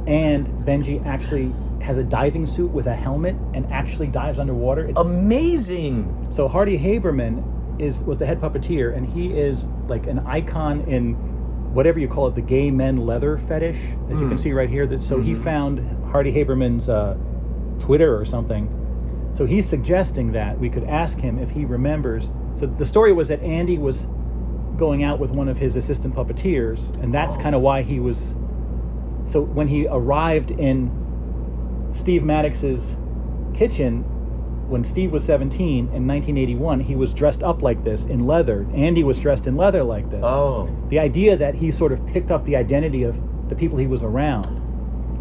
and Benji actually has a diving suit with a helmet and actually dives underwater. It's amazing! So Hardy Haberman was the head puppeteer, and he is like an icon in whatever you call it, the gay men leather fetish, as you can see right here. So he found Hardy Haberman's Twitter or something. So he's suggesting that we could ask him if he remembers. So the story was that Andy was going out with one of his assistant puppeteers, and that's kind of why he was. So when he arrived in Steve Maddox's kitchen, when Steve was 17 in 1981, he was dressed up like this in leather. Andy was dressed in leather like this. Oh. The idea that he sort of picked up the identity of the people he was around.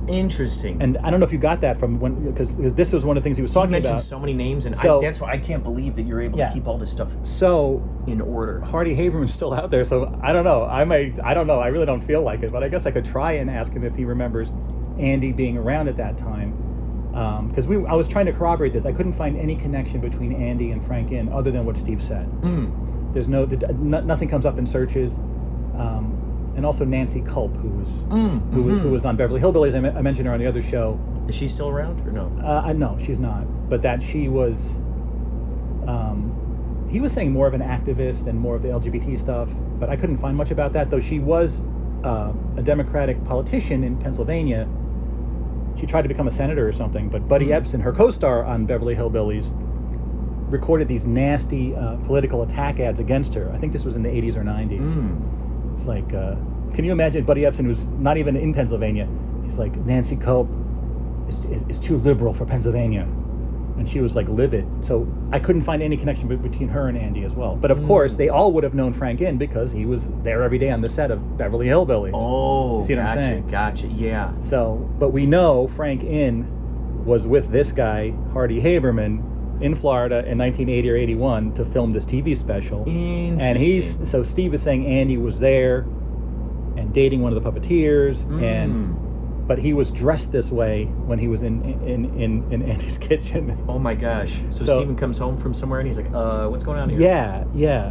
Interesting. And I don't know if you got that from when, because this was one of the things he was talking mentioned about. So many names, and So- that's why I can't believe that you're able to keep all this stuff So in order. Hardy Haberman's still out there, so I don't know. I don't know. I really don't feel like it, but I guess I could try and ask him if he remembers Andy being around at that time. Because I was trying to corroborate this. I couldn't find any connection between Andy and Frank Inn other than what Steve said. There's nothing comes up in searches. And also Nancy Culp, who was on Beverly Hillbillies. I mentioned her on the other show. Is she still around or no? No, she's not. But that she was. He was saying more of an activist and more of the LGBT stuff, but I couldn't find much about that. Though she was a Democratic politician in Pennsylvania. She tried to become a senator or something, but Buddy Ebsen, her co-star on Beverly Hillbillies, recorded these nasty political attack ads against her. I think this was in the 80s or 90s. It's like, can you imagine Buddy Ebsen, who's not even in Pennsylvania? He's like, Nancy Culp is too liberal for Pennsylvania. And she was like livid. So I couldn't find any connection between her and Andy as well. But of course, they all would have known Frank Inn because he was there every day on the set of Beverly Hillbillies. Oh, you see what I'm saying? Gotcha, yeah. So, but we know Frank Inn was with this guy, Hardy Haberman, in Florida in 1980 or 81 to film this TV special. Interesting. And so Steve is saying Andy was there and dating one of the puppeteers, but he was dressed this way when he was in Andy's kitchen. Oh my gosh. So Steven comes home from somewhere and he's like, what's going on here? Yeah.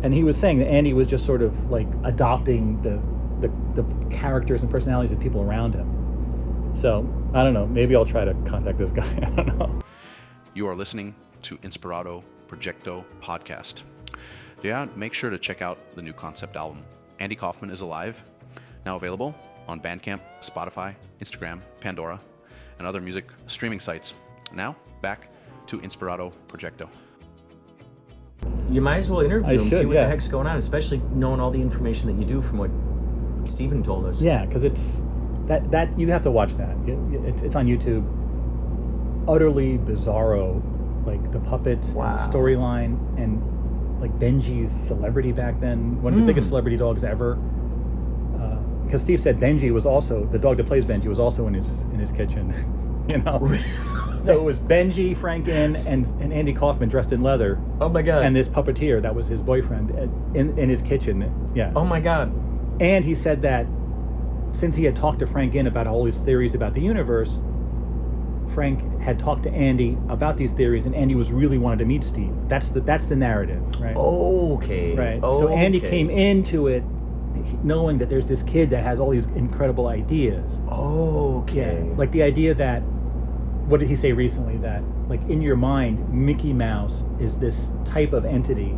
And he was saying that Andy was just sort of like adopting the characters and personalities of people around him. So, I don't know. Maybe I'll try to contact this guy. I don't know. You are listening to Inspirado Projecto podcast. Yeah, make sure to check out the new concept album, Andy Kaufman Is Alive, now available on Bandcamp, Spotify, Instagram, Pandora, and other music streaming sites. Now, back to Inspirado Projecto. You might as well interview him, see what yeah. the heck's going on, especially knowing all the information that you do from what Steven told us. Yeah, because it's that you have to watch that. It's on YouTube. Utterly bizarro, like the puppets, and the storyline, and like Benji's celebrity back then, one of the biggest celebrity dogs ever. Because Steve said Benji was also the dog that plays Benji was also in his kitchen, you know. So it was Benji, Frank Inn, and Andy Kaufman dressed in leather. Oh my god! And this puppeteer that was his boyfriend in his kitchen. Yeah. Oh my god! And he said that since he had talked to Frank Inn about all his theories about the universe, Frank had talked to Andy about these theories, and Andy was really wanted to meet Steve. That's the narrative, right? Okay. Right. So Andy came into it knowing that there's this kid that has all these incredible ideas. Okay. Yeah. Like the idea that, what did he say recently? That like in your mind, Mickey Mouse is this type of entity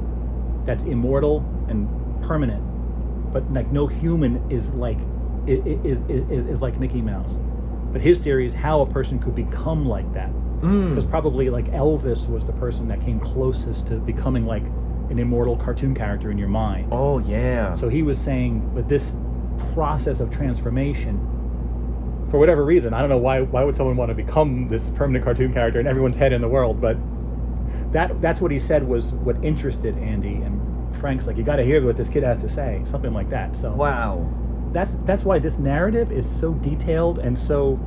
that's immortal and permanent, but like no human is like is like Mickey Mouse. But his theory is how a person could become like that. Because probably like Elvis was the person that came closest to becoming like an immortal cartoon character in your mind. Oh yeah. So he was saying, but this process of transformation, for whatever reason, I don't know why would someone want to become this permanent cartoon character in everyone's head in the world, but that's what he said was what interested Andy, and Frank's like, you got to hear what this kid has to say, something like that. So wow. That's why this narrative is so detailed and so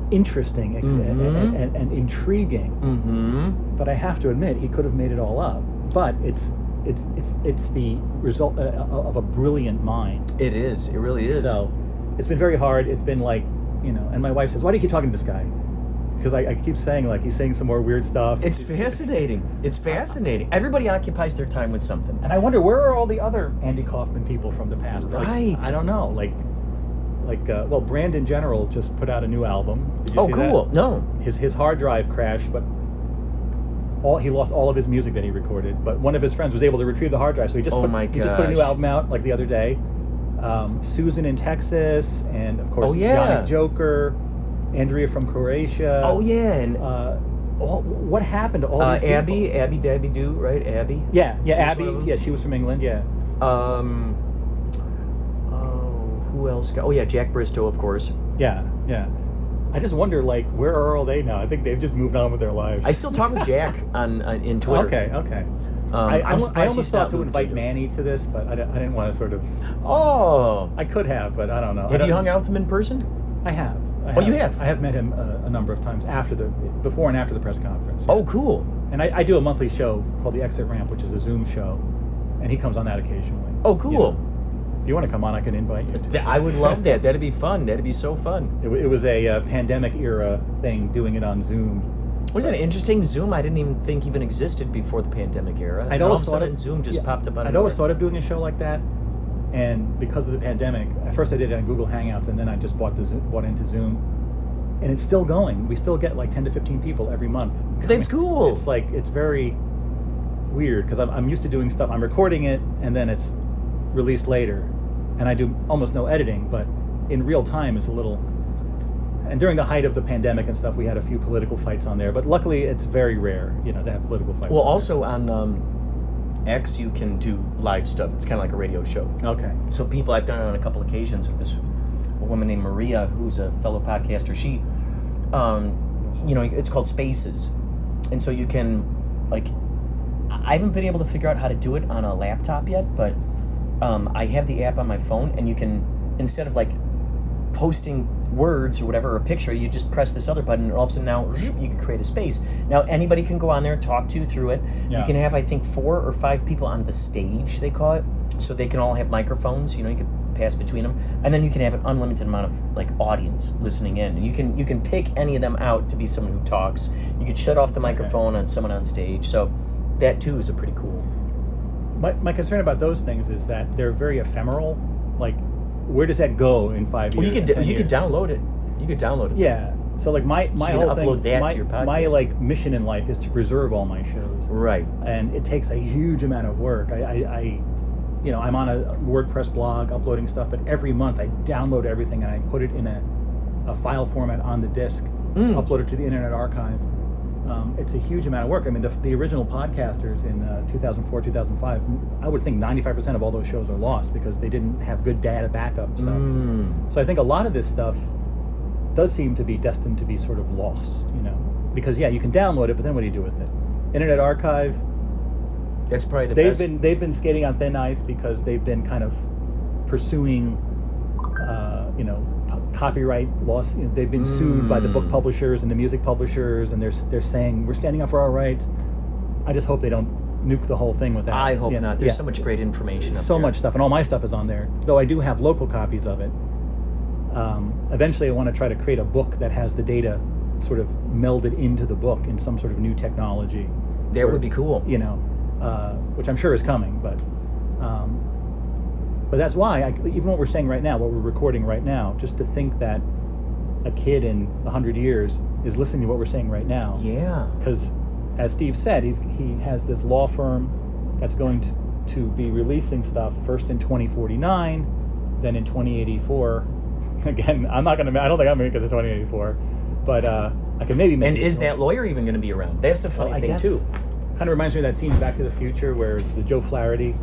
interesting and intriguing. But I have to admit, he could have made it all up. But it's the result of a brilliant mind. It is. It really is. So it's been very hard. It's been like, you know, and my wife says, why do you keep talking to this guy? Because I keep saying, like, he's saying some more weird stuff. It's fascinating. It's fascinating. Everybody occupies their time with something. And I wonder, where are all the other Andy Kaufman people from the past? Right. Like, I don't know. Well, Brandon General just put out a new album. Did you see cool. that? No. His hard drive crashed, but he lost all of his music that he recorded, but one of his friends was able to retrieve the hard drive, so he just put a new album out like the other day. Susan in Texas, and of course Yannick Joker, Andrea from Croatia. Oh yeah, and what happened to all these people? Abby Dabby Doo, right? Abby. Yeah, Abby. Yeah, she was from England. Yeah. Who else? Jack Bristow, of course. Yeah. I just wonder, like, where are all they now? I think they've just moved on with their lives. I still talk with Jack in Twitter. Okay. I almost thought to invite Manny to this, but I didn't want to sort of... Oh! I could have, but I don't know. Have you hung out with him in person? I have. You have? I have met him a number of times before and after the press conference. Oh, cool. And I do a monthly show called The Exit Ramp, which is a Zoom show, and he comes on that occasionally. Oh, cool. You know, if you want to come on, I can invite you. I would love that. That'd be fun. That'd be so fun. It was a pandemic era thing, doing it on Zoom. Wasn't it interesting? Zoom, I didn't even think even existed before the pandemic era. I'd all always of a thought sudden Zoom just popped up out of I'd always thought of doing a show like that, and because of the pandemic, at first I did it on Google Hangouts, and then I just bought into Zoom, and it's still going. We still get like 10 to 15 people every month. That's cool. It's very weird because I'm used to doing stuff. I'm recording it, and then it's released later, and I do almost no editing, but in real time it's a little... And during the height of the pandemic and stuff, we had a few political fights on there, but luckily it's very rare, to have political fights. Well, also on X, you can do live stuff. It's kind of like a radio show. Okay. So I've done it on a couple occasions with a woman named Maria, who's a fellow podcaster. She, it's called Spaces. And so you can, I haven't been able to figure out how to do it on a laptop yet, but I have the app on my phone, and you can, instead of posting words or whatever, or a picture, you just press this other button, and all of a sudden now you can create a space. Now anybody can go on there and talk to you through it. Yeah. You can have, I think, 4 or 5 people on the stage, they call it, so they can all have microphones. You can pass between them, and then you can have an unlimited amount of audience listening in. And you can pick any of them out to be someone who talks. You can shut off the microphone on someone on stage. So that too is a pretty cool. My concern about those things is that they're very ephemeral. Where does that go in 5 years? Well, you could download it. You could download it. Yeah. So my whole thing, to your podcast. my mission in life is to preserve all my shows. Right. And it takes a huge amount of work. I'm on a WordPress blog uploading stuff, but every month I download everything and I put it in a file format on the disk, upload it to the Internet Archive. It's a huge amount of work. I mean, the original podcasters in 2004, 2005, I would think 95% of all those shows are lost because they didn't have good data backup stuff. So I think a lot of this stuff does seem to be destined to be sort of lost, because you can download it, but then what do you do with it? Internet Archive. That's probably the best. They've been skating on thin ice because they've been kind of pursuing, copyright laws. They've been sued by the book publishers and the music publishers, and they're saying we're standing up for our rights. I just hope they don't nuke the whole thing with that. I hope not. There's so much great information up there. So much stuff, and all my stuff is on there. Though I do have local copies of it. Eventually, I want to try to create a book that has the data sort of melded into the book in some sort of new technology. That would be cool. Which I'm sure is coming, but that's why, even what we're saying right now, what we're recording right now, just to think that a kid in 100 years is listening to what we're saying right now. Yeah. Because, as Steve said, he has this law firm that's going to be releasing stuff first in 2049, then in 2084. Again, I don't think I'm going to make it to 2084, but I can maybe make it. And is that lawyer even going to be around? That's the funny thing, too. Kind of reminds me of that scene in Back to the Future where it's Joe Flaherty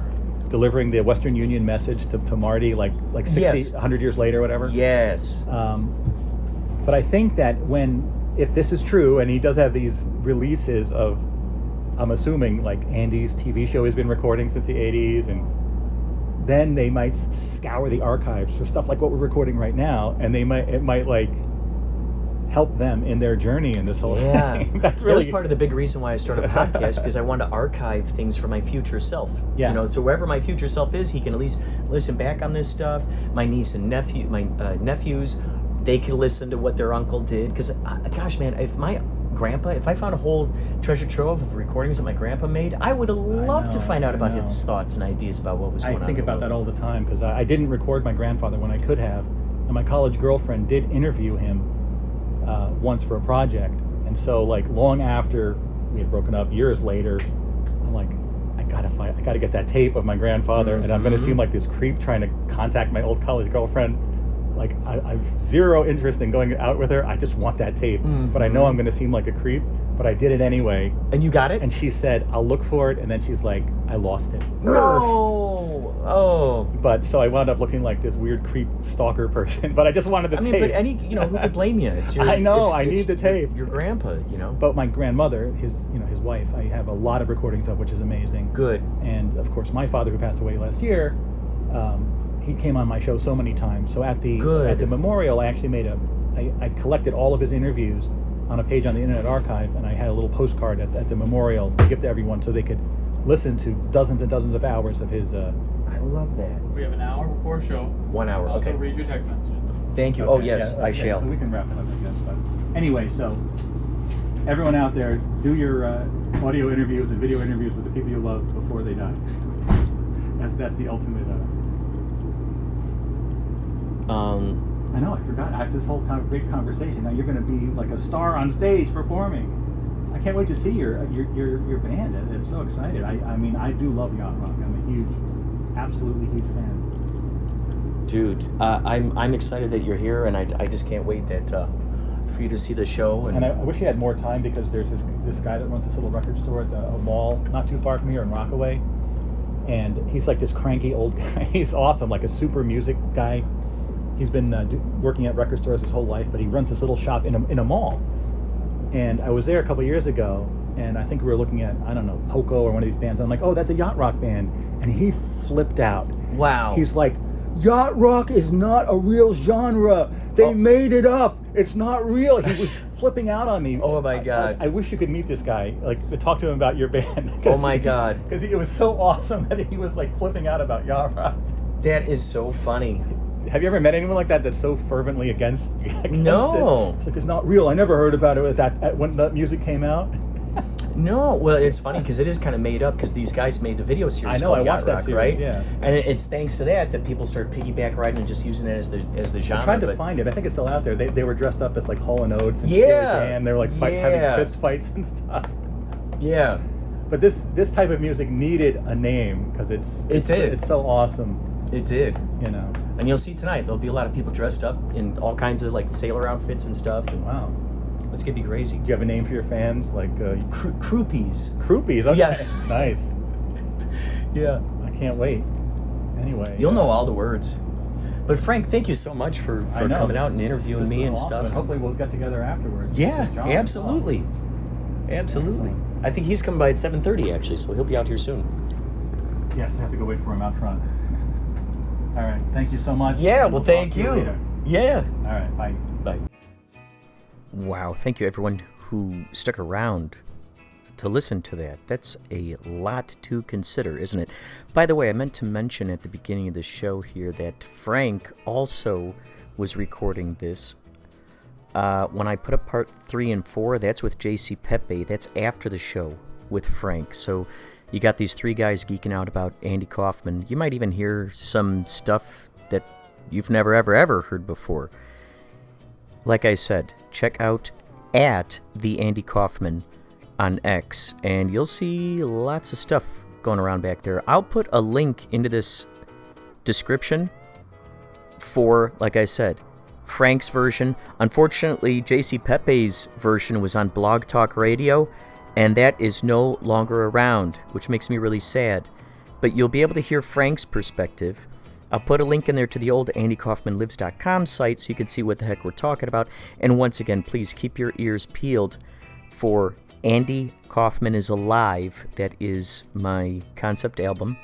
delivering the Western Union message to Marty like 60, 100 years later or whatever. Yes. But I think that if this is true, and he does have these releases of, I'm assuming, like Andy's TV show has been recording since the 80s, and then they might scour the archives for stuff like what we're recording right now, and it might help them in their journey in this whole thing. That was part of the big reason why I started a podcast, because I wanted to archive things for my future self. Yeah. So wherever my future self is, he can at least listen back on this stuff. My niece and nephews, they can listen to what their uncle did. Because, gosh, man, if I found a whole treasure trove of recordings that my grandpa made, I would have loved to find out about his thoughts and ideas about what was going on. I think about that all the time, because I didn't record my grandfather when I could have, and my college girlfriend did interview him once for a project, and so long after we had broken up years later. I'm like, I gotta get that tape of my grandfather, and I'm gonna seem like this creep trying to contact my old college girlfriend. Like, I've zero interest in going out with her. I just want that tape, but I know I'm gonna seem like a creep. But I did it anyway. And you got it? And she said, I'll look for it. And then she's like, I lost it. No. Oh. But so I wound up looking like this weird creep stalker person. But I just wanted the tape. But who could blame you? It's your, I know. I need the tape. Your grandpa, But my grandmother, his wife, I have a lot of recordings of, which is amazing. Good. And of course, my father, who passed away last year, he came on my show so many times. So at the memorial, I actually I collected all of his interviews on a page on the Internet Archive, and I had a little postcard at the memorial to give to everyone so they could listen to dozens and dozens of hours of his... I love that. We have an hour before show. 1 hour, also okay. read your text messages. Thank you. Okay, Oh, yes, I shall. So we can wrap it up, I guess. But anyway, so everyone out there, do your audio interviews and video interviews with the people you love before they die. That's the ultimate... I know, I forgot. I have this whole great conversation. Now you're going to be like a star on stage performing. I can't wait to see your band. I'm so excited. I mean, I do love yacht rock. I'm absolutely huge fan. Dude, I'm excited that you're here, and I just can't wait for you to see the show. And I wish you had more time, because there's this guy that runs this little record store at a mall not too far from here in Rockaway, and he's like this cranky old guy. He's awesome, like a super music guy. He's been working at record stores his whole life, but he runs this little shop in a mall. And I was there a couple years ago, and I think we were looking at, I don't know, Poco or one of these bands. I'm like, oh, that's a yacht rock band. And he flipped out. Wow. He's like, yacht rock is not a real genre. They made it up. It's not real. He was flipping out on me. Oh, my God. I wish you could meet this guy, like, to talk to him about your band. Oh, my God. Because it was so awesome that he was, like, flipping out about yacht rock. That is so funny. Have you ever met anyone like that that's so fervently against No. it? It's like, it's not real. I never heard about it when the music came out. No, well, it's funny because it is kind of made up, because these guys made the video series. I know, called I watched Yacht that Rock, series, right? yeah. And it's thanks to that people start piggyback riding and just using it as the genre. I tried to find it. I think it's still out there. They were dressed up as like Hall & Oates and Yeah. Steely Dan. They were like having fist fights and stuff. Yeah. But this type of music needed a name, because it's so awesome. It did. And you'll see tonight, there'll be a lot of people dressed up in all kinds of like sailor outfits and stuff. And wow. It's gonna be crazy. Do you have a name for your fans? Like Croupies. Croupies, okay. Yeah. Nice. Yeah. I can't wait. Anyway. You'll know all the words. But Frank, thank you so much for coming out and interviewing me and awesome. stuff. And hopefully we'll get together afterwards. Yeah, absolutely. Absolutely. Excellent. I think he's coming by at 7:30 actually, so he'll be out here soon. Yes, I have to go wait for him out front. All right. Thank you so much. Yeah, and well, we'll thank talk to you. later. Yeah. All right. Bye. Bye. Wow, thank you everyone who stuck around to listen to that. That's a lot to consider, isn't it? By the way, I meant to mention at the beginning of the show here that Frank also was recording this. When I put up part 3 and 4, that's with JC Pepe. That's after the show with Frank. So you got these 3 guys geeking out about Andy Kaufman. You might even hear some stuff that you've never, ever heard before. Like I said, check out at the Andy Kaufman on X, and you'll see lots of stuff going around back there. I'll put a link into this description for, like I said, Frank's version. Unfortunately, JC Pepe's version was on Blog Talk Radio, and that is no longer around, which makes me really sad. But you'll be able to hear Frank's perspective. I'll put a link in there to the old andykaufmanlives.com site so you can see what the heck we're talking about. And once again, please keep your ears peeled for Andy Kaufman Is Alive. That is my concept album.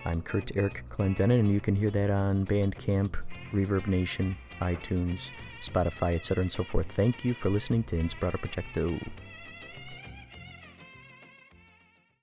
I'm Kurt Eric Clendenin, and you can hear that on Bandcamp, Reverbnation, iTunes, Spotify, etc. and so forth. Thank you for listening to Inspirado Projecto.